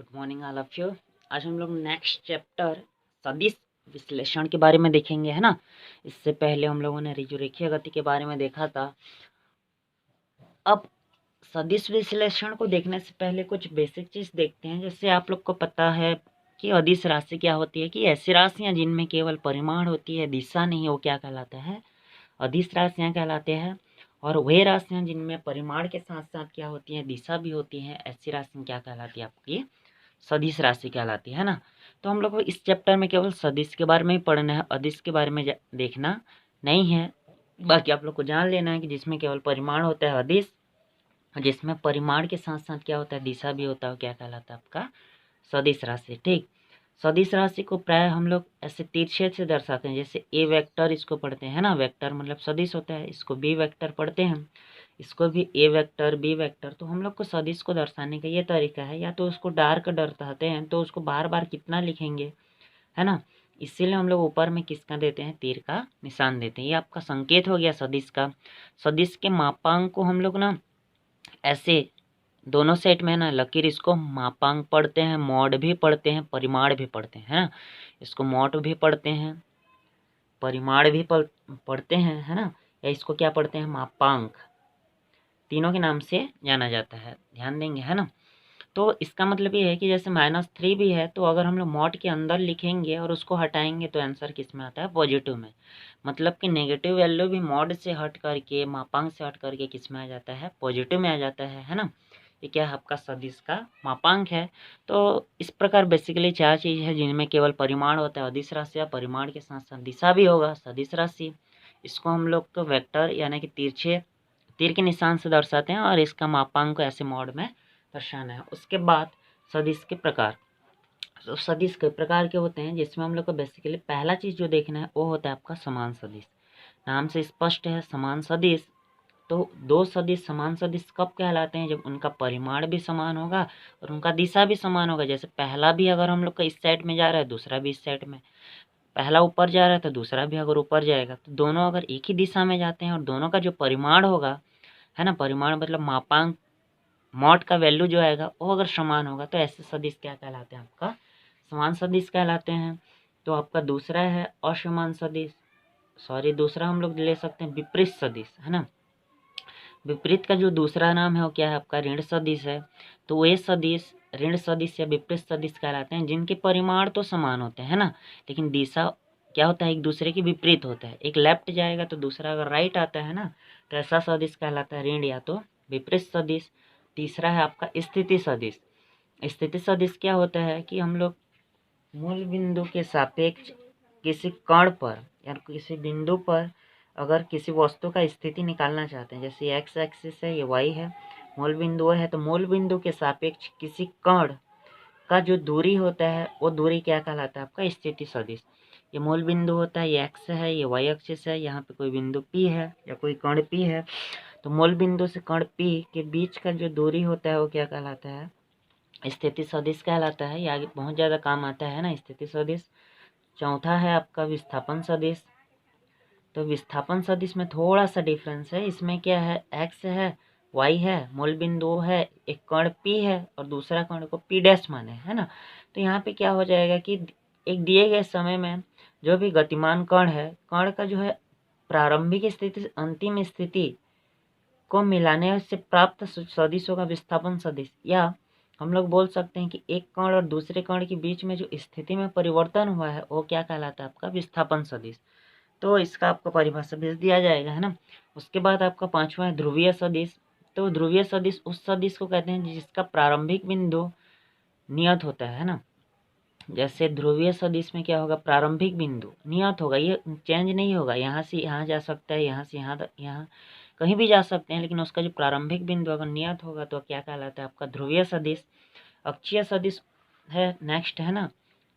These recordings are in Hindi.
Good morning all of you. आज हम लोग नेक्स्ट चैप्टर सदिश विश्लेषण के बारे में देखेंगे, है ना। इससे पहले हम लोगों ने रेखीय गति के बारे में देखा था। अब सदिश विश्लेषण को देखने से पहले कुछ बेसिक चीज़ देखते हैं। जैसे आप लोग को पता है कि अदिश राशि क्या होती है, कि ऐसी राशियाँ जिनमें केवल परिमाण होती है, दिशा नहीं, वो क्या कहलाता है, अदिश राशियाँ कहलाते हैं। और वे राशियाँ जिनमें परिमाण के साथ साथ क्या होती हैं, दिशा भी होती है, ऐसी राशियाँ क्या कहलाती है, आपकी सदिश राशि कहलाती है ना। तो हम लोग को इस चैप्टर में केवल सदिश के बारे में ही पढ़ना है, अदिश के बारे में देखना नहीं है। बाकी आप लोग को जान लेना है कि जिसमें केवल परिमाण होता है अदिश, जिसमें परिमाण के साथ साथ क्या होता है, दिशा भी होता है, क्या कहलाता है आपका सदिश राशि। ठीक, सदिश राशि को प्राय हम लोग ऐसे तिरछे से दर्शाते हैं। जैसे ए वेक्टर इसको पढ़ते हैं ना, वेक्टर मतलब सदिश होता है, इसको बी वेक्टर पढ़ते हैं, इसको भी ए वेक्टर बी वेक्टर। तो हम लोग को सदिश को दर्शाने का ये तरीका है, या तो उसको डार्क दर्शाते हैं तो उसको बार बार कितना लिखेंगे, है ना। इसीलिए हम लोग ऊपर में किसका देते हैं, तीर का निशान देते हैं। ये आपका संकेत हो गया सदिश का। सदिश के मापांक को हम लोग ना ऐसे दोनों सेट में है ना, लकीर इसको मापांक पढ़ते हैं, मॉड भी पढ़ते हैं, परिमाण भी पढ़ते हैं, है ना। इसको मॉड भी पढ़ते हैं, परिमाण भी पढ़ते हैं, है ना। या इसको क्या पढ़ते हैं, मापांक, तीनों के नाम से जाना जाता है, ध्यान देंगे, है ना। तो इसका मतलब ये है कि जैसे -3 भी है, तो अगर हम लोग मॉड के अंदर लिखेंगे और उसको हटाएंगे तो आंसर किस में आता है, पॉजिटिव में। मतलब कि नेगेटिव वैल्यू भी मॉड से हट करके, मापांक से हट करके किस में आ जाता है, पॉजिटिव में आ जाता है ना। ये क्या है, आपका सदिश का मापांक है। तो इस प्रकार बेसिकली 4 चीज़ है जिनमें केवल परिमाण होता है, अदिश राशि, या परिमाण के साथ साथ दिशा भी होगा, सदिश राशि। इसको हम लोग को वेक्टर यानी कि तीर के निशान से दर्शाते हैं, और इसका मापांक को ऐसे मॉड में दर्शाना है। उसके बाद सदिश के प्रकार। तो सदिश के प्रकार के होते हैं, जिसमें हम लोग को बेसिकली पहला चीज़ जो देखना है वो होता है आपका समान सदिश। नाम से स्पष्ट है, समान सदिश। तो दो सदिश समान सदिश कब कहलाते हैं, जब उनका परिमाण भी समान होगा और उनका दिशा भी समान होगा। जैसे पहला भी अगर हम लोग का इस साइड में जा रहा है, दूसरा भी इस साइड में, पहला ऊपर जा रहा है तो दूसरा भी अगर ऊपर जाएगा, तो दोनों अगर एक ही दिशा में जाते हैं और दोनों का जो परिमाण होगा, है ना, परिमाण मतलब मापांक, मॉड का वैल्यू जो आएगा वो अगर समान होगा, तो ऐसे सदिश क्या कहलाते हैं, आपका समान सदिश कहलाते हैं। तो आपका दूसरा है असमान सदिश, सॉरी दूसरा हम लोग ले सकते हैं विपरीत सदिश, है ना। विपरीत का जो दूसरा नाम है वो क्या है, आपका ऋण सदिश है। तो वे सदिश ऋण सदिश या विपरीत सदिश कहलाते हैं जिनके परिमाण तो समान होते हैं ना, लेकिन दिशा क्या होता है, एक दूसरे के विपरीत होता है। एक लेफ्ट जाएगा तो दूसरा अगर राइट आता है ना, तो ऐसा सदिश कहलाता है ऋण या तो विपरीत सदिश। तीसरा है आपका स्थिति सदिश। स्थिति सदिश क्या होता है कि हम लोग मूल बिंदु के सापेक्ष किसी कण पर या किसी बिंदु पर अगर किसी वस्तु का स्थिति निकालना चाहते हैं, जैसे एक्स एक्सिस है, ये वाई है, मूल बिंदु है, तो मूल बिंदु के सापेक्ष किसी कण का जो दूरी होता है वो दूरी क्या कहलाता है, आपका स्थिति सदिश। ये मूल बिंदु होता है, ये एक्स है, ये वाई एक्सिस है, यहाँ पे कोई बिंदु पी है या कोई कण पी है, तो मूल बिंदु से कण पी के बीच का जो दूरी होता है वो क्या कहलाता है, स्थिति सदिश कहलाता है। ये आगे बहुत ज़्यादा काम आता है ना, स्थिति सदिश। चौथा है आपका विस्थापन सदिश। तो विस्थापन सदिश में थोड़ा सा डिफरेंस है, इसमें क्या है, एक्स है, वाई है, मूल बिंदु है, एक कण पी है और दूसरा कण को पी डैश माने, है ना। तो यहाँ पे क्या हो जाएगा कि एक दिए गए समय में जो भी गतिमान कण है, कण का जो है प्रारंभिक स्थिति से अंतिम स्थिति को मिलाने से प्राप्त सदिश होगा विस्थापन सदिश। या हम लोग बोल सकते हैं कि एक कण और दूसरे कण के बीच में जो स्थिति में परिवर्तन हुआ है वो क्या कहलाता है, आपका विस्थापन सदिश। तो इसका आपको परिभाषा भेज दिया जाएगा, है ना। उसके बाद आपका पांचवा है ध्रुवीय सदिश। तो ध्रुवीय सदिश उस सदिश को कहते हैं जिसका प्रारंभिक बिंदु नियत होता है ना। जैसे ध्रुवीय सदिश में क्या होगा, प्रारंभिक बिंदु नियत होगा, ये चेंज नहीं होगा, यहाँ से यहाँ जा सकता है, यहाँ से यहाँ कहीं भी जा सकते हैं, लेकिन उसका जो प्रारंभिक बिंदु अगर नियत होगा तो क्या कहलाता है, आपका ध्रुवीय सदिश। अक्षीय सदिश है नेक्स्ट, है ना।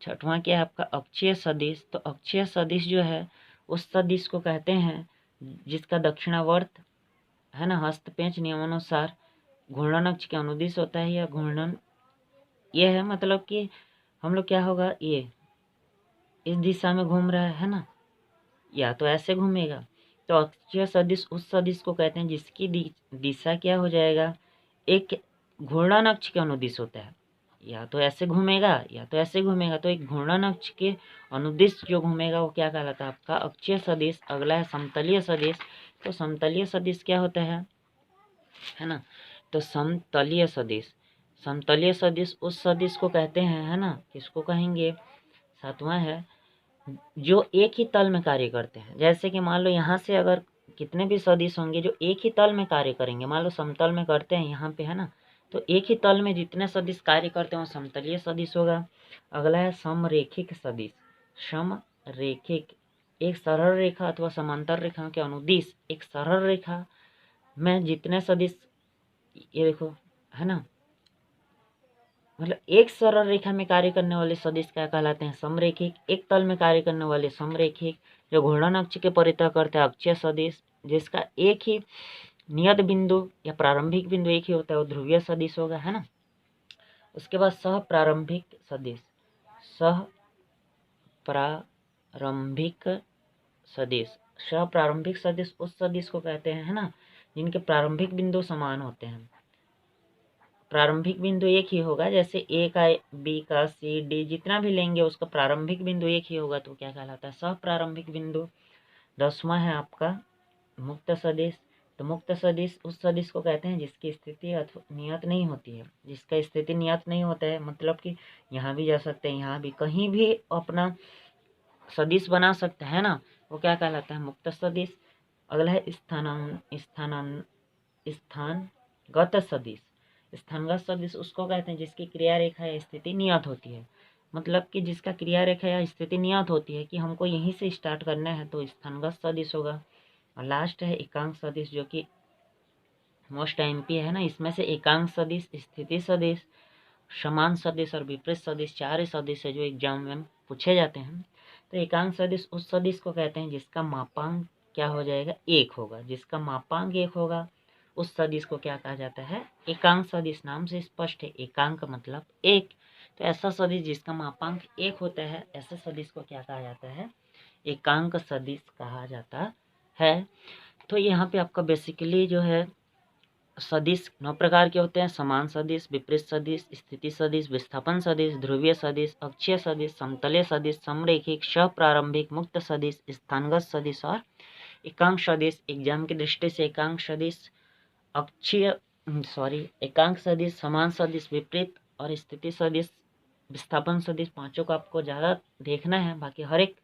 छठवां क्या है आपका अक्षीय सदिश। तो अक्षीय सदिश जो है उस सदिश को कहते हैं जिसका दक्षिणावर्त, है ना, हस्तपेंच नियमानुसार घूर्णन अक्ष के अनुदिश होता है, या घूर्णन ये है मतलब कि हम लोग क्या होगा, ये इस दिशा में घूम रहा है ना, या तो ऐसे घूमेगा। तो अक्षीय सदिश उस सदिश को कहते हैं जिसकी दिशा क्या हो जाएगा, एक घूर्णन अक्ष के अनुदिश होता है, या तो ऐसे घूमेगा या तो ऐसे घूमेगा। तो एक घूर्णन अक्ष के अनुदिश जो घूमेगा वो क्या कहलाता है आपका अक्षीय सदिश। अगला है समतलीय सदिश। तो समतलीय सदिश क्या होता है ना। तो समतलीय सदिश, समतलीय सदिश उस सदिश को कहते हैं, है ना, किसको कहेंगे, 7वां है जो एक ही तल में कार्य करते हैं। जैसे कि मान लो यहाँ से अगर कितने भी सदिश होंगे जो एक ही तल में कार्य करेंगे, मान लो समतल में करते हैं यहाँ पे, है ना, तो एक ही तल में जितने सदिश कार्य करते हैं वो समतलीय सदिश होगा। अगला है समरेखिक सदिश। समरेखिक, एक सरल रेखा अथवा समांतर रेखा के अनुदिश एक सरल रेखा में जितने सदिश, ये देखो, है ना, मतलब एक सरल रेखा में कार्य करने वाले सदिश क्या कहलाते हैं समरेखिक। एक तल में कार्य करने वाले समरेखिक। जो घूर्णन अक्ष के परितः करते हैं अक्षीय सदिश। जिसका एक ही नियत बिंदु या प्रारंभिक बिंदु एक ही होता है वो ध्रुवीय सदिश होगा, है ना। उसके बाद सह प्रारंभिक सदिश। सह प्रारंभिक सदिश, सह प्रारंभिक सदिश उस सदिश को कहते हैं, है ना, जिनके प्रारंभिक बिंदु समान होते हैं। प्रारंभिक बिंदु एक ही होगा, जैसे ए का, बी का, सी, डी जितना भी लेंगे उसका प्रारंभिक बिंदु एक ही होगा, तो क्या कहलाता है सह प्रारंभिक बिंदु। 10वां है आपका मुक्त सदिश। तो मुक्त सदिश उस सदिश को कहते हैं जिसकी स्थिति नियत नहीं होती है। जिसका स्थिति नियत नहीं होता है मतलब कि यहाँ भी जा सकते हैं, यहाँ भी, कहीं भी अपना सदिश बना सकते हैं ना, वो क्या कहलाता है मुक्त सदिश। अगला है स्थानगत सदिश। स्थानगत सदिश उसको कहते हैं जिसकी क्रिया रेखा या स्थिति नियत होती है। मतलब कि जिसका क्रिया रेखा या स्थिति नियत होती है कि हमको यहीं से स्टार्ट करना है, तो स्थानगत सदिश होगा। और लास्ट है एकांक सदिश, जो कि मोस्ट एमपी है ना। इसमें से एकांक सदिश, स्थिति सदिश, समान सदिश और विपरीत सदिश, 4 सदिश है जो एग्जाम में पूछे जाते हैं। तो एकांक सदिश उस सदिश को कहते हैं जिसका मापांक क्या हो जाएगा 1 होगा। जिसका मापांक 1 होगा उस सदिश को क्या कहा जाता है एकांक सदिश। नाम से स्पष्ट है, एकांक मतलब 1। तो ऐसा सदिश जिसका मापांक 1 होता है, ऐसे सदिश को क्या कहा जाता है एकांक सदिश कहा जाता है। तो यहाँ पे आपका बेसिकली जो है सदिश 9 प्रकार के होते हैं। समान सदिश, विपरीत सदिश, स्थिति सदिश, विस्थापन सदिश, ध्रुवीय सदिश, अक्षीय सदिश, समतलीय सदिश, समरेखिक, सह-प्रारंभिक, मुक्त सदिश, स्थानगत सदिश और एकांक सदिश। एग्जाम की दृष्टि से एकांक सदिश, एकांक सदिश, समान सदिश, विपरीत और स्थिति सदिश, विस्थापन सदिश, पांचों को आपको ज़्यादा देखना है। बाकी हर एक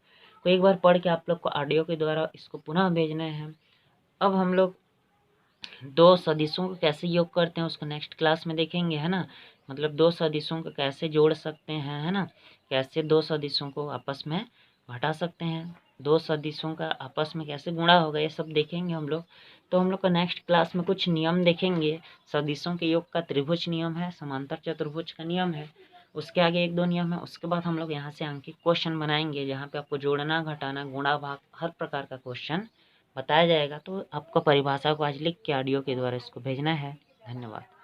को एक बार पढ़ के आप लोग को ऑडियो के द्वारा इसको पुनः भेजना है। अब हम लोग 2 सदिशों को कैसे योग करते हैं उसको नेक्स्ट क्लास में देखेंगे, है ना। मतलब 2 सदिशों को कैसे जोड़ सकते हैं, है ना, कैसे 2 सदिशों को आपस में घटा सकते हैं, 2 सदिशों का आपस में कैसे गुणा होगा, ये सब देखेंगे हम लोग। तो हम लोग का नेक्स्ट क्लास में कुछ नियम देखेंगे। सदिशों के योग का त्रिभुज नियम है, समांतर चतुर्भुज का नियम है, उसके आगे 1-2 नियम है। उसके बाद हम लोग यहाँ से अंकित क्वेश्चन बनाएंगे जहाँ पे आपको जोड़ना, घटाना, गुणा, भाग हर प्रकार का क्वेश्चन बताया जाएगा। तो आपको परिभाषा को आज लिख के ऑडियो के द्वारा इसको भेजना है। धन्यवाद।